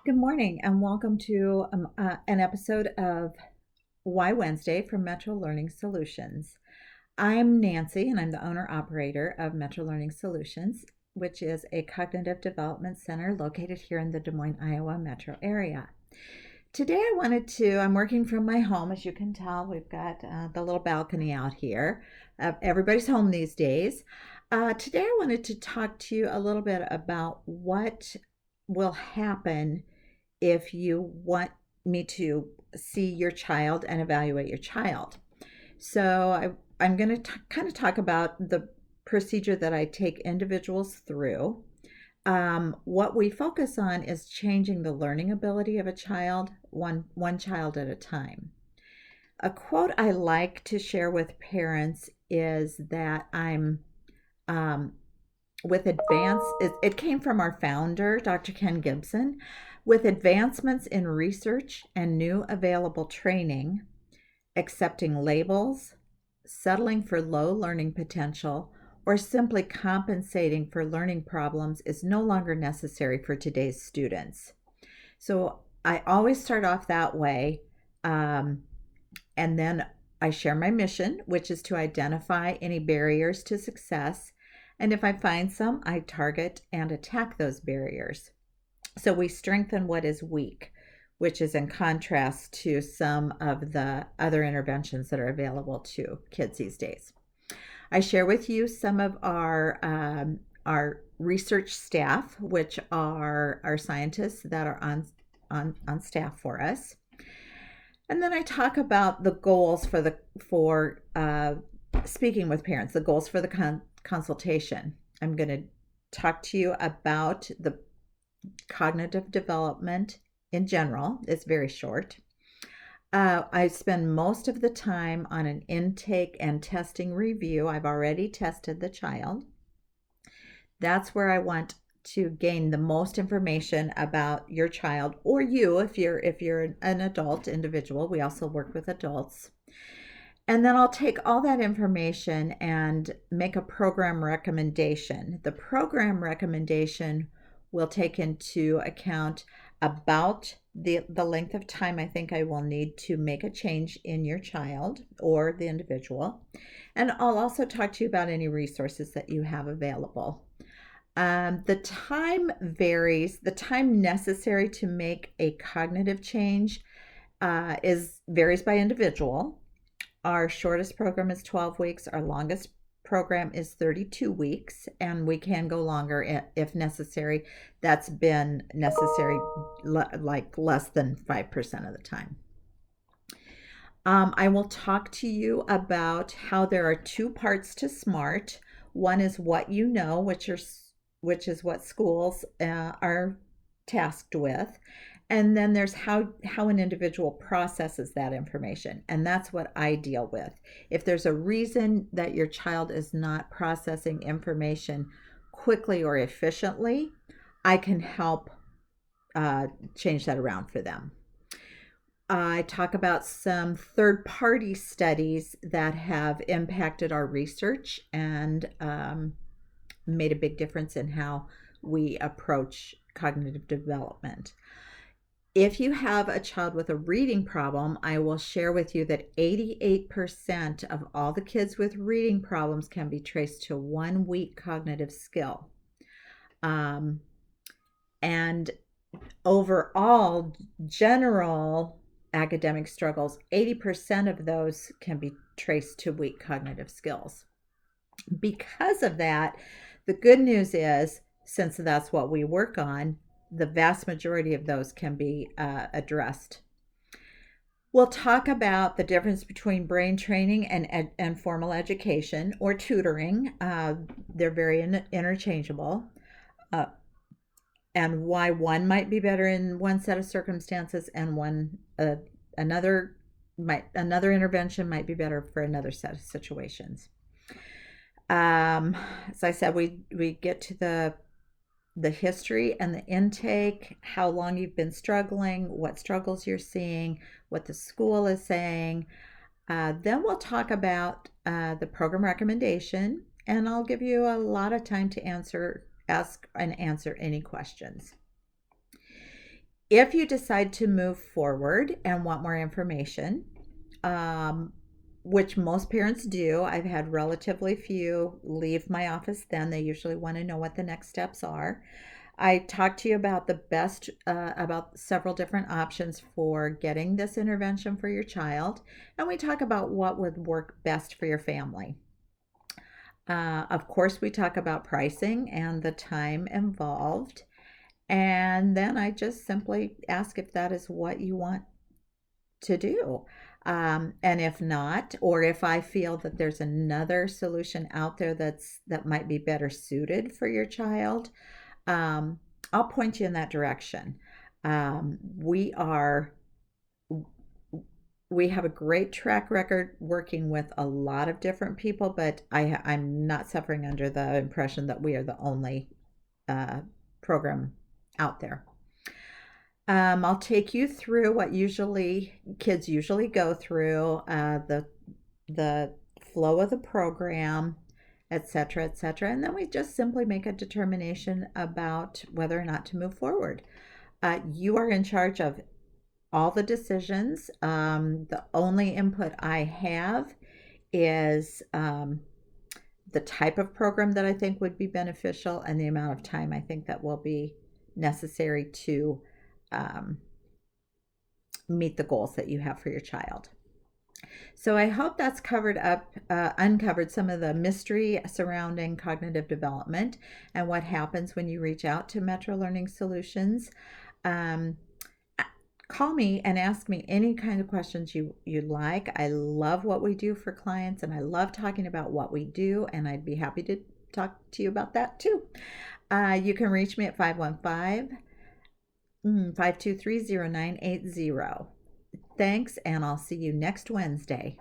Good morning, and welcome to an episode of Why Wednesday from Metro Learning Solutions. I'm Nancy, and I'm the owner operator of Metro Learning Solutions, which is a cognitive development center located here in the Des Moines, Iowa metro area. Today, I'm working from my home. As you can tell, we've got the little balcony out here. Everybody's home these days. Today, I wanted to talk to you a little bit about what will happen if you want me to see your child and evaluate your child. I'm going to kind of talk about the procedure that I take individuals through. What we focus on is changing the learning ability of a child, one child at a time. A quote I like to share with parents is that I'm with advance it came from our founder, Dr. Ken Gibson. With advancements in research and new available training, accepting labels, settling for low learning potential, or simply compensating for learning problems is no longer necessary for today's students. So I always start off that way. And then I share my mission, which is to identify any barriers to success. And if I find some, I target and attack those barriers. So we strengthen what is weak, which is in contrast to some of the other interventions that are available to kids these days. I share with you some of our research staff, which are our scientists that are on staff for us. And then I talk about the goals for speaking with parents, the goals for the consultation. I'm going to talk to you about the cognitive development in general. It's very short. I spend most of the time on an intake and testing review. I've already tested the child. That's where I want to gain the most information about your child, or you if you're an adult individual. We also work with adults. And then I'll take all that information and make a program recommendation. The program recommendation will take into account about the length of time I think I will need to make a change in your child or the individual. And I'll also talk to you about any resources that you have available. The time varies. The time necessary to make a cognitive change varies by individual. Our shortest program is 12 weeks. Our longest program is 32 weeks, and we can go longer if necessary. That's been necessary like less than 5% of the time. I will talk to you about how there are two parts to SMART. One is what you know, which is what schools are tasked with. And then there's how an individual processes that information. And that's what I deal with. If there's a reason that your child is not processing information quickly or efficiently, I can help change that around for them. I talk about some third-party studies that have impacted our research and made a big difference in how we approach cognitive development. If you have a child with a reading problem, I will share with you that 88% of all the kids with reading problems can be traced to 1 weak cognitive skill. And overall, general academic struggles, 80% of those can be traced to weak cognitive skills. Because of that, the good news is, since that's what we work on, the vast majority of those can be addressed. We'll talk about the difference between brain training and formal education or tutoring. They're very interchangeable. And why one might be better in one set of circumstances and another intervention might be better for another set of situations. As I said, we get to the history and the intake, how long you've been struggling, what struggles you're seeing, what the school is saying. Then we'll talk about the program recommendation, and I'll give you a lot of time to ask and answer any questions. If you decide to move forward and want more information, um, which most parents do, I've had relatively few leave my office then. They usually want to know what the next steps are. I talked to you about the best, about several different options for getting this intervention for your child, and we talk about what would work best for your family. Of course, we talk about pricing and the time involved, and then I just simply ask if that is what you want to do. And if not, or if I feel that there's another solution out there that might be better suited for your child, um, I'll point you in that direction. Um, we are we have a great track record working with a lot of different people, but I'm not suffering under the impression that we are the only uh, program out there. I'll take you through what usually kids usually go through, the flow of the program, etc., etc., and then we just simply make a determination about whether or not to move forward. You are in charge of all the decisions. The only input I have is the type of program that I think would be beneficial and the amount of time I think that will be necessary to um, meet the goals that you have for your child. So I hope that's uncovered some of the mystery surrounding cognitive development and what happens when you reach out to Metro Learning Solutions. Um, Call me and ask me any kind of questions you'd like. I love what we do for clients, and I love talking about what we do, and I'd be happy to talk to you about that too. You can reach me at 515-523-0980. Thanks, and I'll see you next Wednesday.